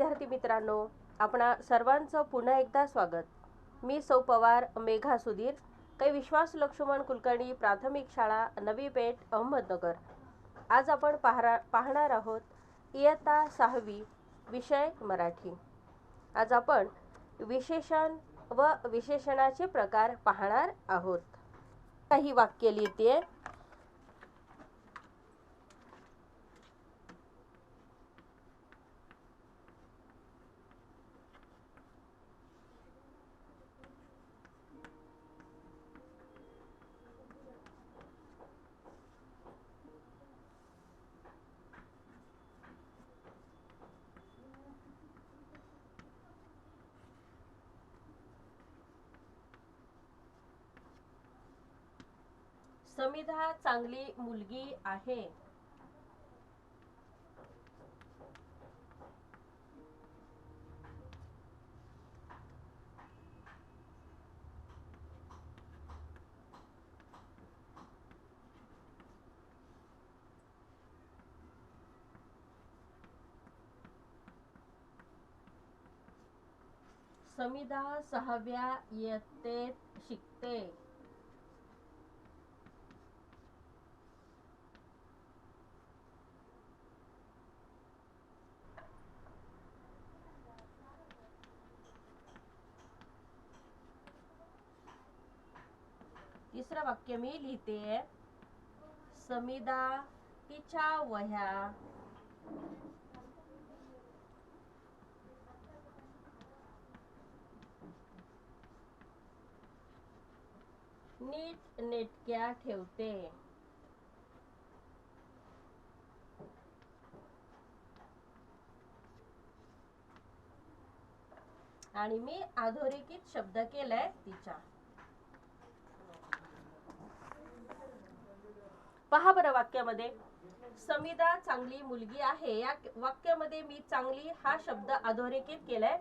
विद्यार्थी मित्रांनो, आपणा सर्वांचं पुन्हा एकदा स्वागत। मी सौ पवार मेघा सुधीर, कै विश्वास लक्ष्मण कुलकर्णी प्राथमिक शाळा नवी पेठ अहमदनगर। आज आपण पाहणार आहोत इयत्ता 6वी विषय मराठी। आज आपण विशेषण व विशेषणाचे प्रकार पाहणार आहोत। काही वाक्य लिहिते। समिधा चांगली मुलगी आहे। समिधा 6व्या इयत्तेत शिकते। तिसरं वाक्य मी लिहिते। समिधा तिच्या वह्या नीट नेटक्या ठेवते। आणि मी अधोरेखित शब्द केलाय तिच्या। पहा बरं, वाक्यामध्ये समिधा चांगली मुलगी आहे या वाक्यामध्ये मी चांगली हा शब्द अधोरेखित केलाय।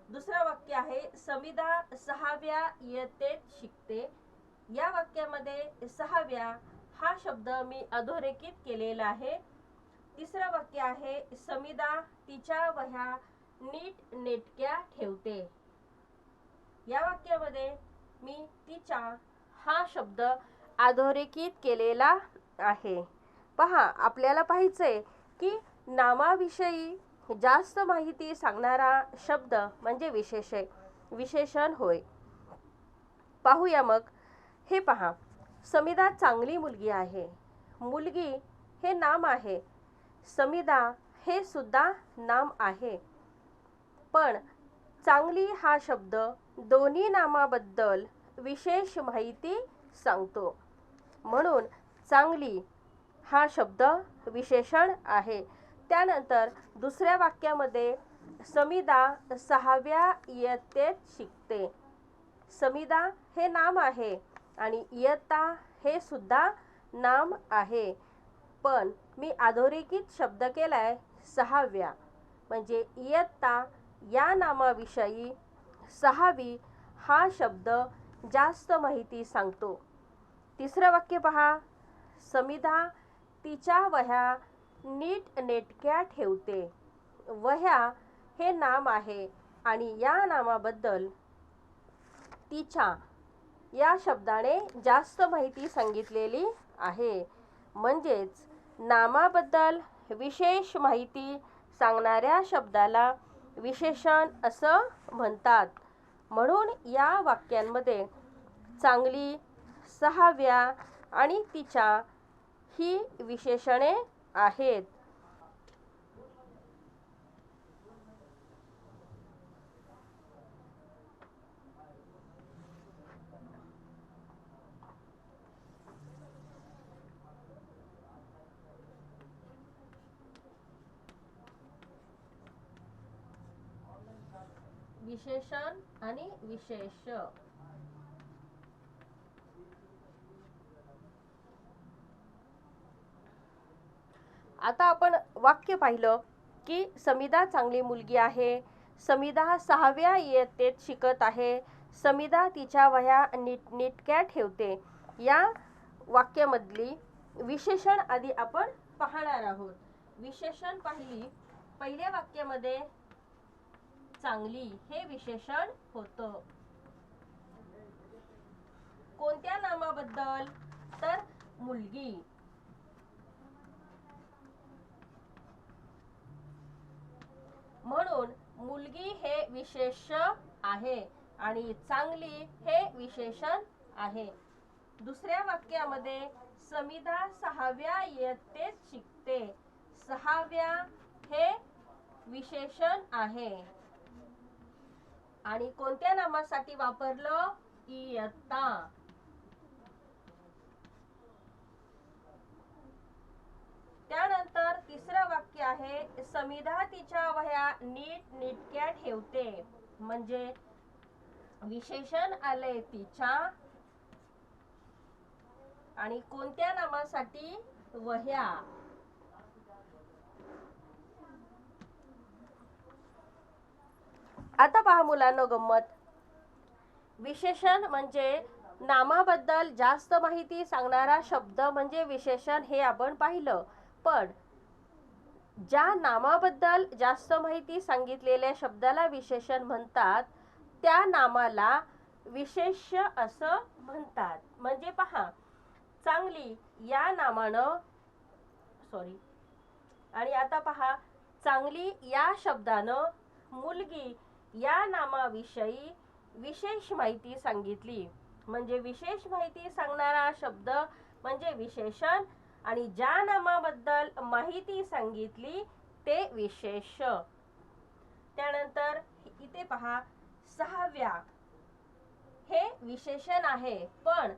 दुसरा वाक्य आहे समिधा 6व्या इयत्तेत शिकते। या वाक्यामध्ये 6व्या हा शब्द मी अधोरेखित केलेला आहे। तिसरा वाक्य आहे समिधा तिच्या वह्या नीट नेटक्या ठेवते। या वाक्यामध्ये मी तिच्या हा शब्द अधोरेखित केलेला आहे। पहा, आपल्याला पाहायचंय की नामाविषयी जास्त माहिती सांगणारा शब्द म्हणजे विशेषण होय। पाहूया मग। हे पहा, समिधा चांगली मुलगी आहे। मुलगी हे नाम आहे, समिधा हे सुद्धा नाम आहे। पण चांगली हा शब्द दोन्ही नामाबद्दल विशेष माहिती सांगतो, म्हणून चांगली हा शब्द विशेषण आहे। त्यानंतर दुसऱ्या वाक्यामध्ये समिधा 6व्या इयत्तेत शिकते। समिधा हे नाम आहे आणि इयत्ता हे सुद्धा नाम आहे, पण मी अधोरेखित शब्द केलाय 6व्या, म्हणजे इयत्ता या नामाविषयी 6वी हा शब्द जास्त माहिती सांगतो। तिसरं वाक्य पहा, समिधा तिच्या वह्या नीट नेटक्या ठेवते। वह्या हे नाम आहे आणि या नामाबद्दल तिच्या या शब्दाने जास्त माहिती सांगितलेली आहे। म्हणजेच नामाबद्दल विशेष माहिती सांगणाऱ्या शब्दाला विशेषण असं म्हणतात। म्हणून या वाक्यांमध्ये चांगली, 6व्या आणि तिच्या ही विशेषणे आहेत। विशेषण आणि विशेष। आता आपण वाक्य पाहिलं की समिधा चांगली मुलगी आहे, समिधा 6व्या इयत्तेत शिकत आहे, समिधा तिच्या वह्या नीटनेटक्या ठेवते। या वाक्यामधली विशेषण आधी आपण पाहणार आहोत। विशेषण पाहिली, पहिल्या वाक्यामध्ये चांगली हे विशेषण होतं. कोणत्या नामाबद्दल? तर मुलगी. म्हणून मुलगी हे विशेष आहे आणि चांगली हे विशेषण आहे. दुसऱ्या वाक्यामध्ये समिधा 6व्या इयत्तेत शिकते. 6व्या हे विशेषण आहे आणि कोणत्या नामासाठी वापरलं? इयत्ता. त्यानंतर तिसरं वाक्य आहे समिधा तिच्या वह्या नीट नेटक्या ठेवते. म्हणजे विशेषण आले तिच्या आणि कोणत्या नामासाठी? वह्या. आता पहा मुलांनो गंमत. विशेषण म्हणजे नामाबद्दल जास्त माहिती सांगणारा शब्द म्हणजे विशेषण हे आपण पाहिलं. पण ज्या नामाबद्दल जास्त माहिती सांगितलेल्या शब्दाला विशेषण म्हणतात त्या नामाला विशेष्य असं म्हणतात. म्हणजे पहा चांगली या नामानं आणि आता पहा चांगली या शब्दानं मुलगी या नामाविषयी विशेष माहिती सांगितली. म्हणजे विशेष माहिती सांगणारा शब्द म्हणजे विशेषण आणि ज्या नामाबद्दल माहिती सांगितली ते विशेष. त्यानंतर इथे पहा 6व्या हे विशेषण आहे पण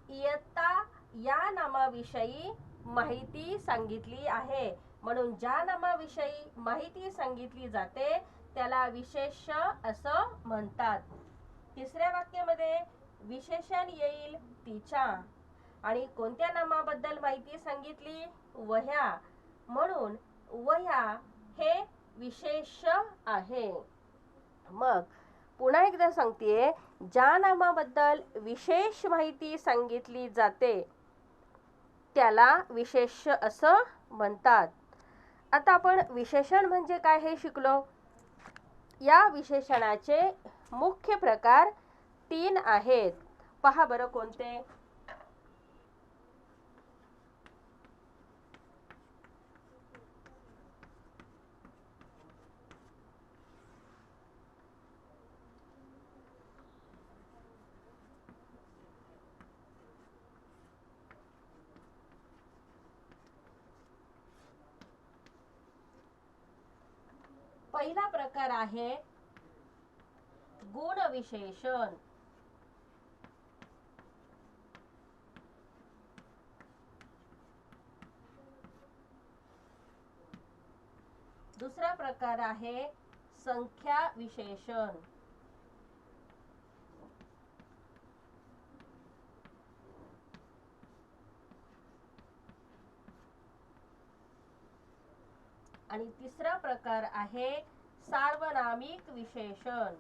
इयत्ता या नामाविषयी माहिती सांगितली आहे. म्हणून ज्या नामाविषयी माहिती सांगितली जाते त्याला विशेष असं म्हणतात. तिसऱ्या वाक्यामध्ये विशेषण येईल तिच्या आणि कोणत्या नामाबद्दल माहिती सांगितली? वह्या. म्हणून वह्या हे विशेष आहे. मग पुन्हा एकदा सांगते, ज्या नामाबद्दल विशेष माहिती सांगितली जाते त्याला विशेष असं म्हणतात. आता आपण विशेषण म्हणजे काय हे शिकलो. या विशेषणाचे मुख्य प्रकार 3 आहेत. पहा बरं कोणते. पहिला प्रकार आहे गुण विशेषण. दुसरा प्रकार आहे संख्या विशेषण. आणि तिसरा प्रकार आहे सार्वनामिक विशेषण.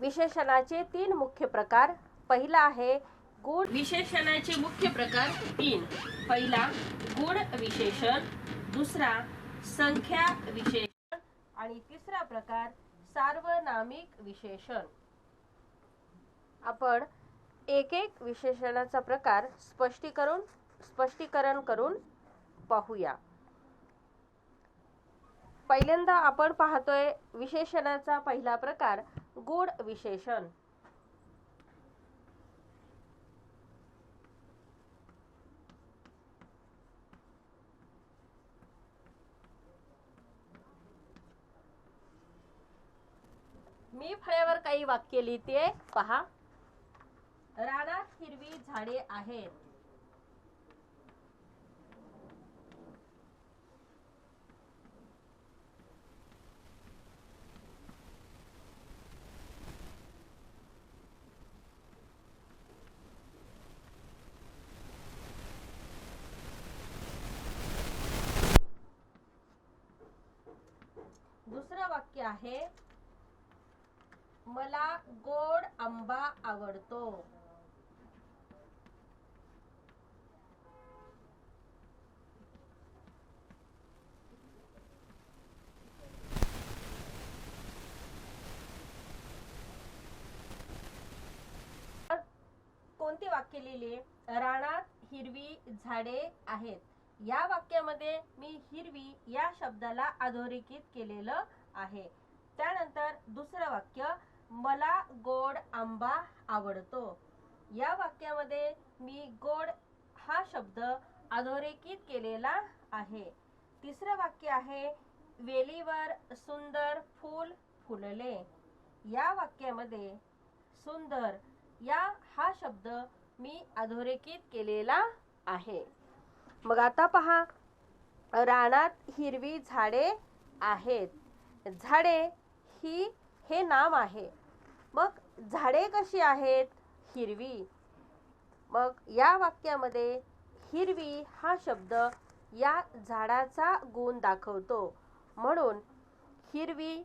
विशेषणाचे 3 मुख्य प्रकार. पहिला आहे गुण विशेषणाचे मुख्य प्रकार 3. पहिला गुण विशेषण, दुसरा संख्या विशेषण आणि तिसरा प्रकार सार्वनामिक विशेषण. आपण एक एक विशेषणाचा प्रकार स्पष्टीकरण करून पाहूया. पहिल्यांदा आपण पाहतोय विशेषणाचा पहिला प्रकार गुण विशेषण. मी फळ्यावर काही वाक्य लिहिते पहा. रानात हिरवी झाडे आहेत. दुसरं वाक्य आहे मला गोड आंबा आवडतो. कोणती वाक्य लिहिली? रानात हिरवी झाडे आहेत. या वाक्यामध्ये मी हिरवी या शब्दाला अधोरेखित केलेलं आहे. त्यानंतर दुसरं वाक्य मला गोड आंबा आवडतो. या वाक्यामध्ये मी गोड हा शब्द अधोरेखित केलेला आहे. तिसरं वाक्य आहे वेलीवर सुंदर फूल फुलले. या वाक्यामध्ये सुंदर या हा शब्द मी अधोरेखित केलेला आहे. मग आता पहा, रानात हिरवी झाडे आहेत. झाडे हे नाम आहे. मग झाडे कशी आहेत? हिरवी. मग या वाक्यामध्ये हिरवी हा शब्द या झाडाचा गुण दाखवतो, म्हणून हिरवी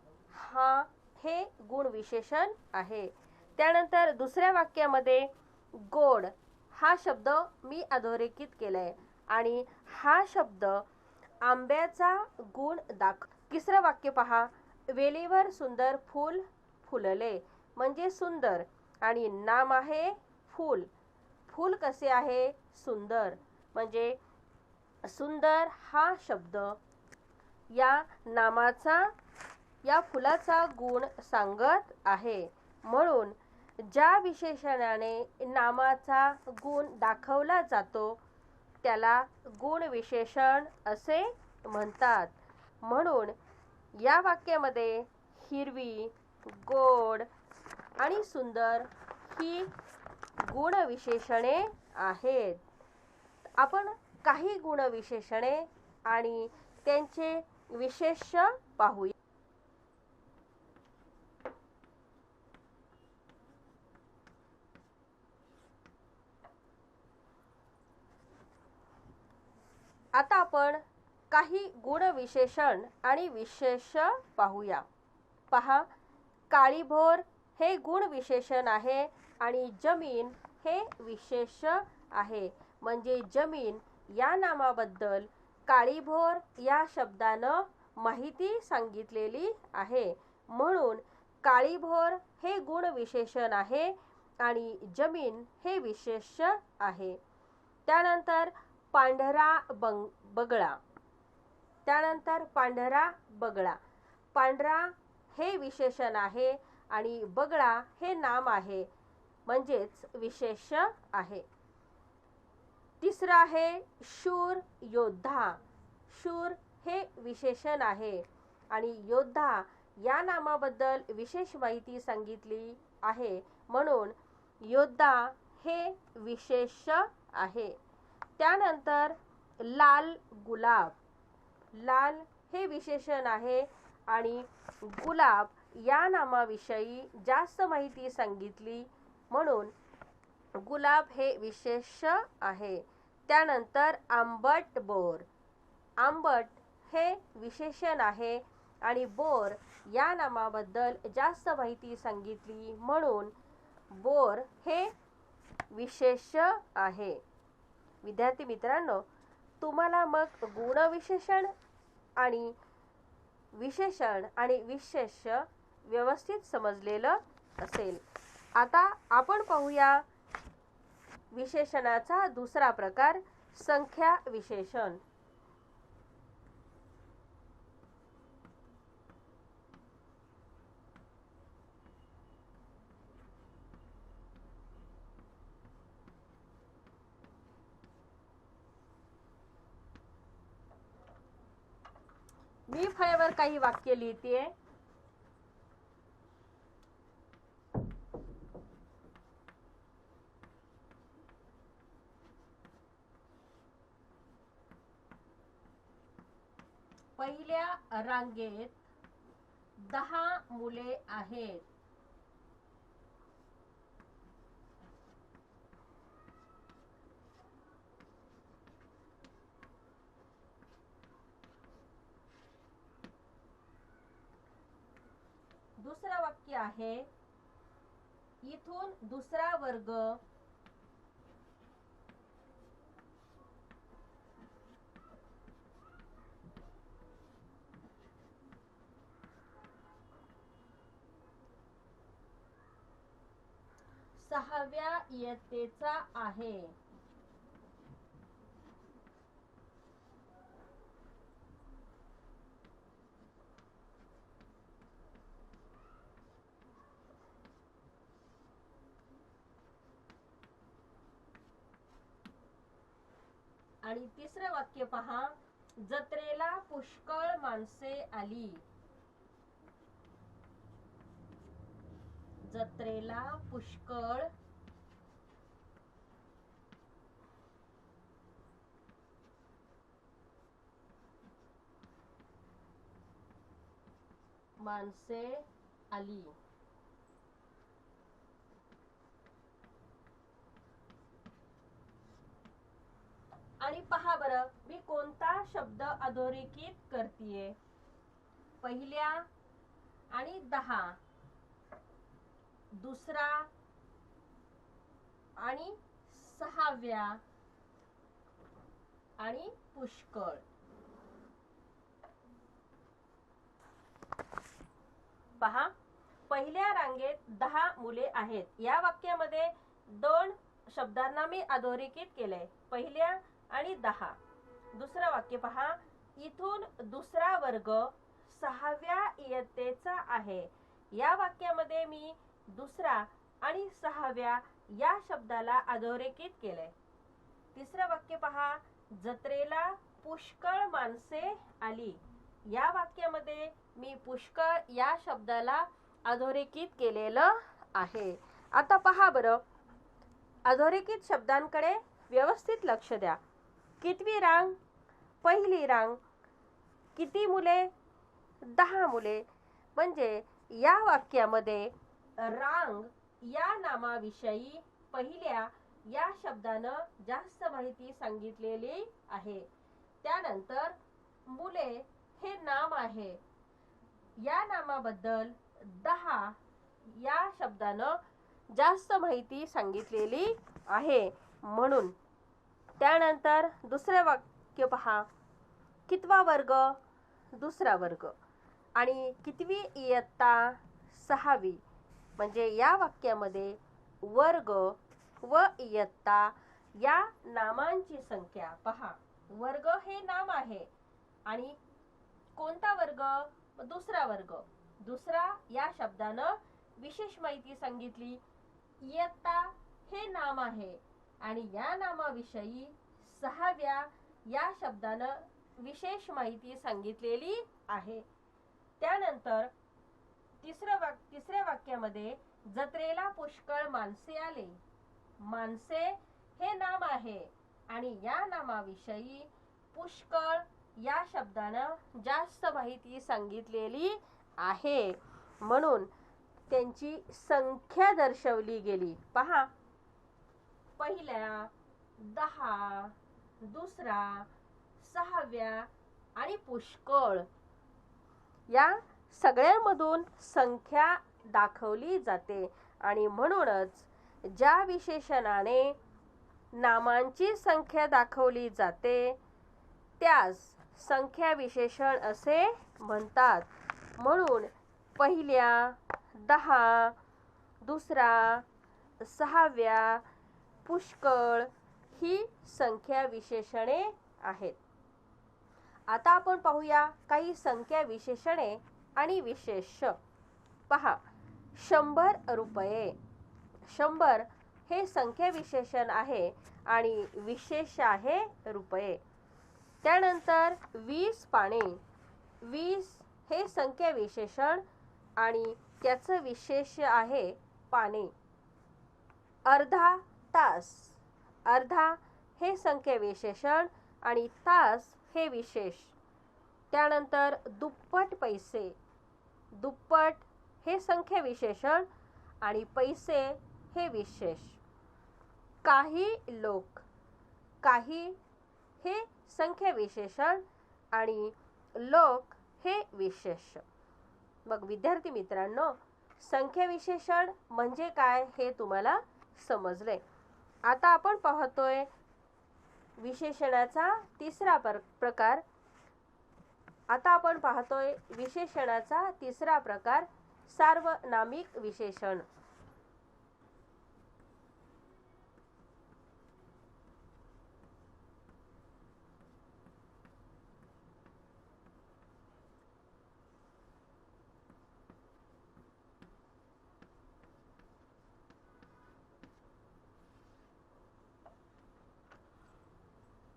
हे गुण विशेषण आहे. त्यानंतर दुसऱ्या वाक्यामध्ये गोड हा शब्द मी अधोरेखित केलाय आणि हा शब्द आंब्याचा गुण तिसरं वाक्य पहा, वेलीवर सुंदर फूल फुलले. म्हणजे सुंदर आणि नाम आहे फूल. फूल कसे आहे? सुंदर. म्हणजे सुंदर हा शब्द या नामाचा या फुलाचा गुण सांगत आहे, म्हणून ज्या विशेषणाने नामाचा गुण दाखवला जातो त्याला गुण विशेषण असे म्हणतात. म्हणून या वाक्यामध्ये हिरवी, गोड आणि सुंदर ही गुण विशेषणे आहेत. आपण काही गुण विशेषणे आणि त्यांचे विशेष पाहूया. आता आपण काही गुण विशेषण आणि विशेष पाहूया. पहा, काळीभोर हे गुण विशेषण आहे आणि जमीन हे विशेष आहे. म्हणजे जमीन या नामाबद्दल काळीभोर या शब्दानं माहिती सांगितलेली आहे, म्हणून काळीभोर हे गुण विशेषण आहे आणि जमीन हे विशेष आहे. त्यानंतर पांढरा बगळा. पांढरा हे विशेषण आहे आणि बगळा हे नाम आहे, म्हणजेच विशेष आहे. तिसरा आहे शूर योद्धा. शूर हे विशेषण आहे आणि योद्धा या नामाबद्दल विशेष माहिती सांगितली आहे, म्हणून योद्धा हे विशेष आहे. त्यानंतर लाल गुलाब. लाल हे विशेषण आहे आणि गुलाब या नामाविषयी जास्त माहिती सांगितली, म्हणून गुलाब हे विशेष आहे. त्यानंतर आंबट बोर. आंबट हे विशेषण आहे आणि बोर या नामाबद्दल जास्त माहिती सांगितली, म्हणून बोर हे विशेष आहे. विद्यार्थी मित्रांनो, तुम्हाला मग गुणविशेषण आणि विशेषण आणि विशेष व्यवस्थित समजलेलं असेल. आता आपण पाहूया विशेषणाचा दुसरा प्रकार, संख्या विशेषण. मी फळ्यावर काही वाक्य लिहिते. पहिल्या रांगेत 10 मुले आहेत. दुसरं वाक्य आहे इथून दुसरा वर्ग सहाव्या इयत्तेचा आहे. आणि तिसरं वाक्य पहा, जत्रेला पुष्कळ माणसे आली. जत्रेला पुष्कळ माणसे आली. आणि पहा बरं, मी कोणता शब्द अधोरेखित करतीये. पहिल्या आणि 10, दुसरा आणि सहाव्या आणि पुष्कळ. पहा, पहिल्या रांगेत 10 मुले आहेत. या वाक्यामध्ये 2 शब्दांना मी अधोरेखित केले, पहिल्या आणि 10. दुसरं वाक्य पहा, इथून दुसरा वर्ग सहाव्या इयत्तेचा आहे. या वाक्यामध्ये मी दुसरा आणि सहाव्या या शब्दाला अधोरेखित केले. तिसरं वाक्य पहा, जत्रेला पुष्कळ माणसे आली. या वाक्यामध्ये मी पुष्कळ या शब्दाला अधोरेखित केलेलं आहे. आता पहा बरं, अधोरेखित शब्दांकडे व्यवस्थित लक्ष द्या. कितवी रांग? पहिली रांग. किती मुले? 10 मुले. म्हणजे या वाक्यामध्ये रांग या नामाविषयी पहिल्या या शब्दानं जास्त माहिती सांगितलेली आहे. त्यानंतर मुले हे नाम आहे. या नामाबद्दल 10 या शब्दानं जास्त माहिती सांगितलेली आहे. म्हणून त्यानंतर दुसरे वाक्य पहा, कितवा वर्ग? दुसरा वर्ग. आणि कितवी इयत्ता? 6वी. म्हणजे या वाक्यामध्ये वर्ग व इयत्ता या नामांची संख्या पहा. वर्ग हे नाम आहे आणि कोणता वर्ग? दुसरा वर्ग. दुसरा या शब्दानं विशेष माहिती सांगितली. इयत्ता हे नाम आहे आणि या नामाविषयी 6व्या या शब्दानं विशेष माहिती सांगितलेली आहे. त्यानंतर तिसऱ्या वाक्यामध्ये जत्रेला पुष्कळ माणसे आले. माणसे हे नाम आहे आणि या नामाविषयी पुष्कळ या शब्दानं जास्त माहिती सांगितलेली आहे. म्हणून त्यांची संख्या दर्शवली गेली. पहा, पहिल्या, 10, दुसरा, 6व्या आणि पुष्कळ या सगळ्यांमधून संख्या दाखवली जाते. आणि म्हणूनच ज्या विशेषणाने नामांची संख्या दाखवली जाते त्यास संख्या विशेषण असे म्हणतात. म्हणून पहिल्या, 10, दुसरा, 6व्या, पुष्कळ ही संख्या विशेषणे आहेत. आता आपण पाहूया काही संख्या विशेषणे आणि विशेष. पहा, 100 रुपये. 100 हे संख्या विशेषण आहे आणि विशेष आहे रुपये. त्यानंतर 20 पाने. 20 हे संख्या विशेषण आणि त्याचं विशेष आहे पाने. अर्धा तास. अर्धा हे संख्या विशेषण आणि तास हे विशेष. त्यानंतर दुप्पट पैसे. दुप्पट हे संख्या विशेषण आणि पैसे हे विशेष. काही लोक. काही हे संख्या विशेषण आणि लोक हे विशेष. मग विद्यार्थी मित्रांनो, संख्या विशेषण म्हणजे काय हे तुम्हाला समजले. आता आपण पाहतोय विशेषणाचा तिसरा प्रकार. सार्वनामिक विशेषण.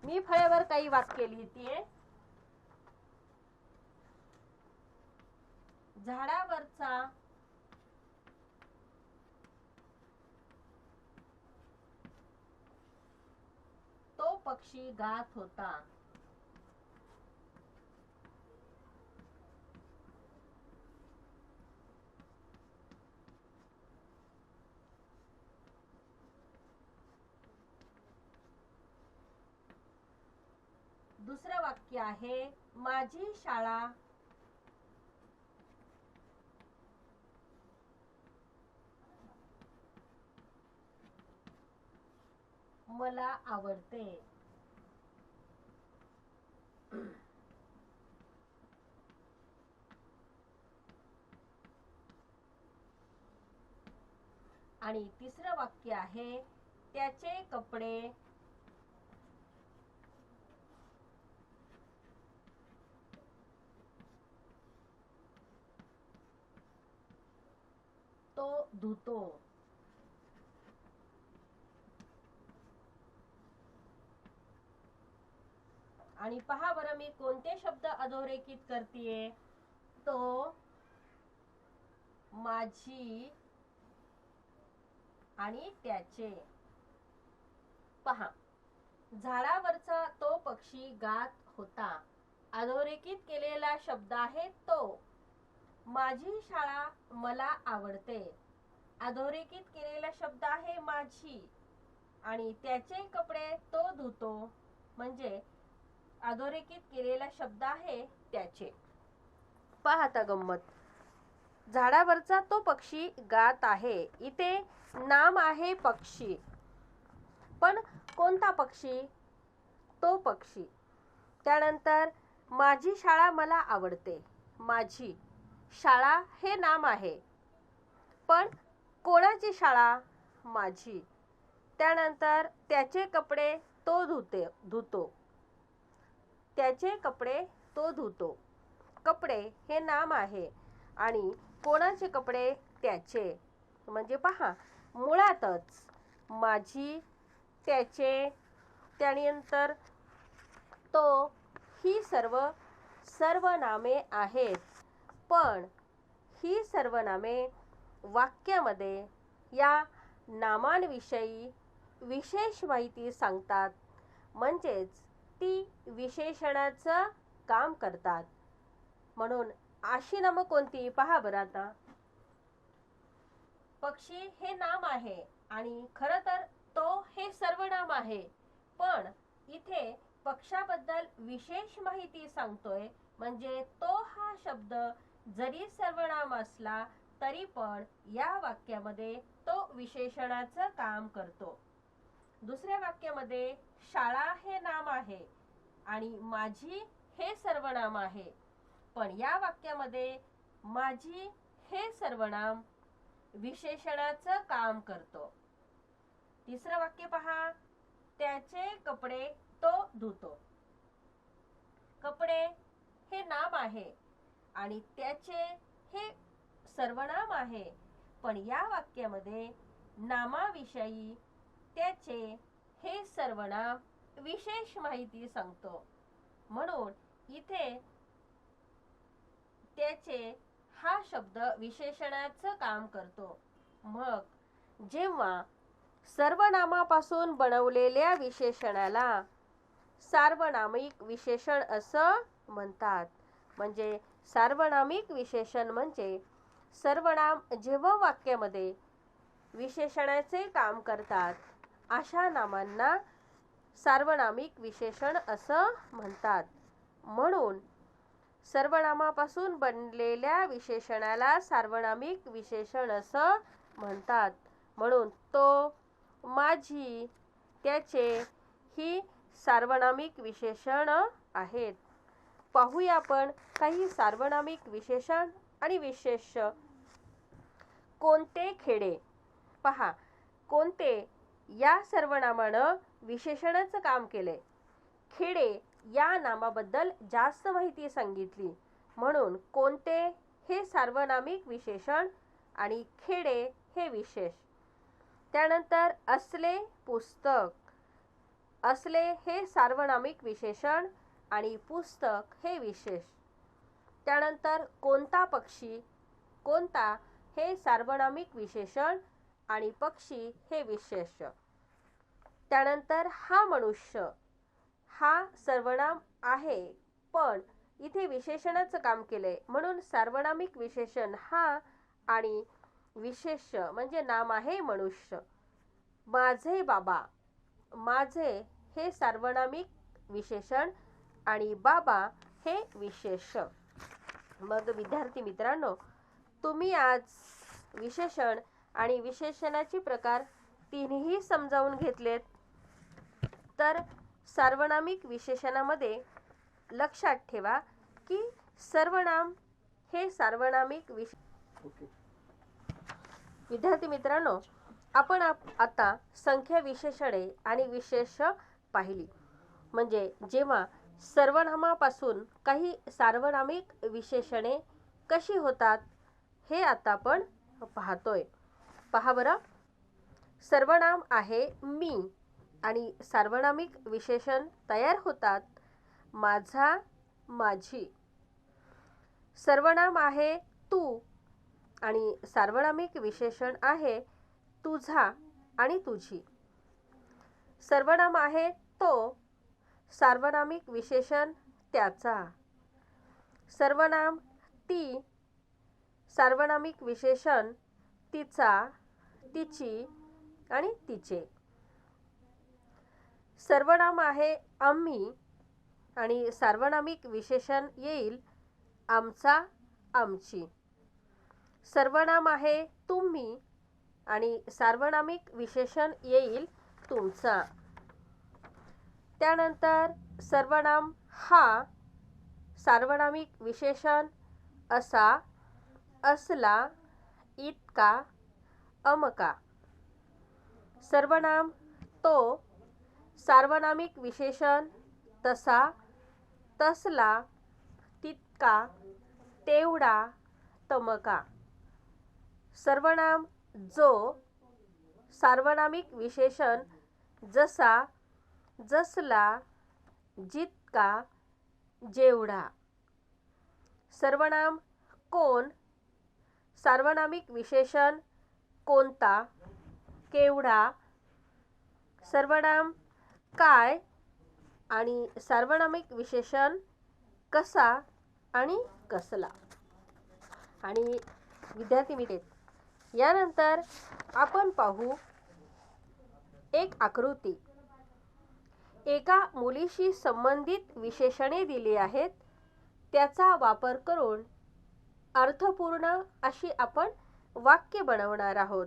मी फळ्यावर काही वाक्य लिहितेय. झाडावरचा तो पक्षी गात होता. दुसरं वाक्य आहे, माझी शाळा मला आवडते. आणि तिसरं वाक्य आहे, त्याचे कपडे तो धुतो. आणि पहा बरं, मी कोणते शब्द अधोरेखित करतेय. तो, माझी आणि त्याचे. पहा, झाडावरचा तो पक्षी गात होता. अधोरेखित केलेला शब्द आहे तो. माझी शाळा मला आवडते. अधोरेखित केलेला शब्द आहे माझी. आणि त्याचे कपडे तो धुतो, म्हणजे अधोरेखित केलेला शब्द आहे त्याचे. पहा आता गंमत. झाडावरचा तो पक्षी गात आहे. इथे नाम आहे पक्षी, पण कोणता पक्षी? तो पक्षी. त्यानंतर माझी शाळा मला आवडते. माझी शाळा हे नाम आहे, पण कोणाची शाळा? माझी. त्यानंतर त्याचे कपडे तो धुतो. त्याचे कपडे तो धुतो. कपडे हे नाम आहे आणि कोणाचे कपडे? त्याचे. म्हणजे पहा, मुळातच माझी, त्याचे, त्यानंतर तो ही सर्वनामे आहेत. पण ही सर्वनामे वाक्यामध्ये या नामांविषयी विशेष माहिती सांगतात, म्हणजेच ती विशेषणाचं काम करतात. म्हणून अशी नामं कोणती? पहा बरं आता. पक्षी हे नाम आहे आणि खरं तर तो हे सर्वनाम आहे, पण इथे पक्षाबद्दल विशेष माहिती सांगतोय. म्हणजे तो हा शब्द जरी सर्वनाम असला तरी पण या वाक्यामध्ये तो विशेषणाचं काम करतो. दुसऱ्या वाक्यामध्ये शाळा हे नाम आहे आणि माझी हे सर्वनाम आहे, पण या वाक्यामध्ये माझी हे सर्वनाम विशेषणाचं काम करतो. तिसरं वाक्य पहा, त्याचे कपडे तो धुतो. कपडे हे नाम आहे आणि त्याचे हे सर्वनाम आहे, पण या वाक्यामध्ये नामाविषयी त्याचे हे सर्वनाम विशेष माहिती सांगतो. म्हणून इथे त्याचे हा शब्द विशेषणाचं काम करतो. मग जेव्हा सर्वनामापासून बनवलेल्या विशेषणाला सार्वनामिक विशेषण असं म्हणतात. म्हणजे सार्वनामिक विशेषण म्हणजे सर्वनाम जेव्हा वाक्यामध्ये विशेषणाचे काम करतात, अशा नामांना सार्वनामिक विशेषण असं म्हणतात. म्हणून सर्वनामापासून बनलेल्या विशेषणाला सार्वनामिक विशेषण असं म्हणतात. म्हणून तो, माझी, त्याचे ही सार्वनामिक विशेषण आहेत. पाहूया आपण काही सार्वनामिक विशेषण आणि विशेष. कोणते खेडे. पहा, कोणते या सर्वनामानं विशेषणाचं काम केले. खेडे या नामाबद्दल जास्त माहिती सांगितली. म्हणून कोणते हे सार्वनामिक विशेषण आणि खेडे हे विशेष. त्यानंतर असले, पुस्तक. असले हे सार्वनामिक विशेषण आणि पुस्तक हे विशेष. त्यानंतर कोणता पक्षी. कोणता हे सार्वनामिक विशेषण आणि पक्षी हे विशेष. त्यानंतर हा मनुष्य. हा सर्वनाम आहे पण इथे विशेषणाचं काम केलंय म्हणून सार्वनामिक विशेषण हा आणि विशेष म्हणजे नाम आहे मनुष्य. माझे बाबा. माझे हे सार्वनामिक विशेषण आणि बाबा हे विशेष. मग विद्यार्थी मित्रांनो, तुम्ही आज विशेषण आणि विशेषणाचे प्रकार तिन्ही समजावून घेतलेत. तर सार्वनामिक विशेषणामध्ये लक्षात ठेवा की सर्वनाम हे सार्वनामिक विद्यार्थी मित्रांनो, आपण आता संख्या विशेषणे आणि विशेष पाहिली. म्हणजे जेव्हा सर्वनामापासून काही सार्वनामिक विशेषणे कशी होतात हे आता आपण पाहतोय. पहा बरं, सर्वनाम आहे मी आणि सार्वनामिक विशेषण तयार होतात माझा, माझी. सर्वनाम आहे तू आणि सार्वनामिक विशेषण आहे तुझा आणि तुझी. सर्वनाम आहे तो, सार्वनामिक विशेषण त्याचा. सर्वनाम ती, सार्वनामिक विशेषण तिचा, तिची आणि तिचे. सर्वनाम आहे आम्ही आणि सार्वनामिक विशेषण येईल आमचा, आमची. सर्वनाम आहे तुम्ही आणि सार्वनामिक विशेषण येईल तुमचा. त्यानंतर सर्वनाम हा, सार्वनामिक विशेषण असा, असला, इतका, अमका. सर्वनाम तो, सार्वनामिक विशेषण तसा, तसला, तितका, तेवढा, तमका. सर्वनाम जो, सार्वनामिक विशेषण जसा, जसला, जितका, जेवढा. सर्वनाम कोण, सार्वनामिक विशेषण कोणता, केवढा. सर्वनाम काय आणि सार्वनामिक विशेषण कसा आणि कसला. आणि विद्यार्थी मित्र, यानंतर आपण पाहू एक आकृती. एका मुलीशी संबंधित विशेषणे दिली आहेत. त्याचा वापर करून अर्थपूर्ण अशी आपण वाक्य बनवणार आहोत.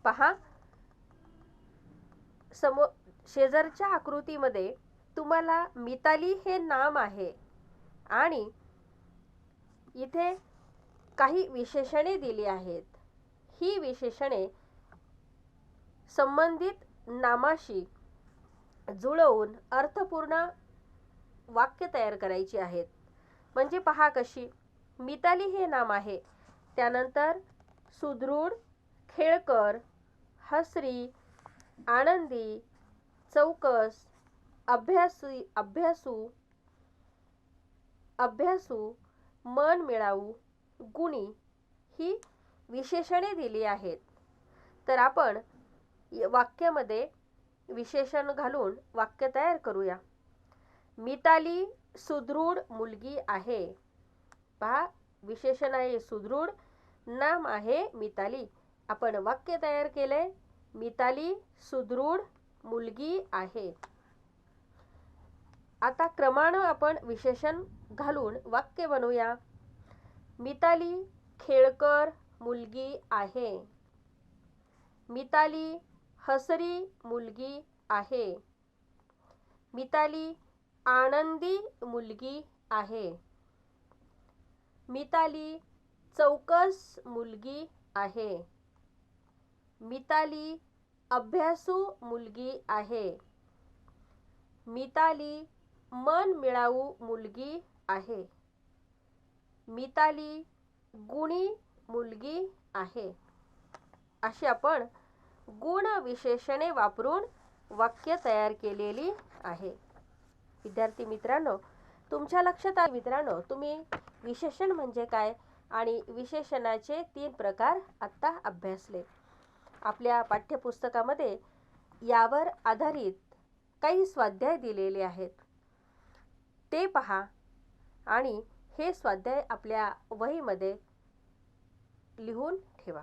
पहा, शेजारच्या आकृतीमध्ये तुम्हाला मिताली हे नाम आहे आणि इथे काही विशेषणे दिली आहेत. ही विशेषणे संबंधित नामाशी जुळवून अर्थपूर्ण वाक्य तयार करायची आहेत. म्हणजे पहा कशी. मिताली हे नाम आहे, त्यानंतर सुदृढ, खेळकर, हसरी, आनंदी, चौकस, अभ्यासू, मन मिळावू, गुणी ही विशेषणे दिली आहेत. तर आपण वाक्यामध्ये विशेषण घालून वाक्य तयार करूया. मिताली सुदृढ मुलगी आहे. पहा, विशेषण आहे सुदृढ, नाम आहे मिताली. आपण वाक्य तयार केले, मिताली सुदृढ मुलगी आहे. आता क्रमानं आपण विशेषण घालून वाक्य बनवूया. मिताली खेळकर मुलगी आहे. मिताली हसरी मुलगी आहे. मिताली आनंदी मुलगी आहे. मिताली चौकस मुलगी आहे. मिताली अभ्यासू मुलगी आहे. मिताली मनमिळावू मुलगी आहे. मिताली गुणी मुलगी आहे. अशी आपण गुण विशेषणे वापरून वाक्य तयार केलेली आहे. विद्यार्थी मित्रांनो, तुमच्या लक्षात आले मित्रांनो, तुम्ही विशेषण म्हणजे काय आणि विशेषणाचे 3 प्रकार आता अभ्यासले. आपल्या पाठ्यपुस्तकामध्ये यावर आधारित काही स्वाध्याय दिलेले आहेत. ते पहा आणि हे स्वाध्याय आपल्या वहीमध्ये लिहून ठेवा.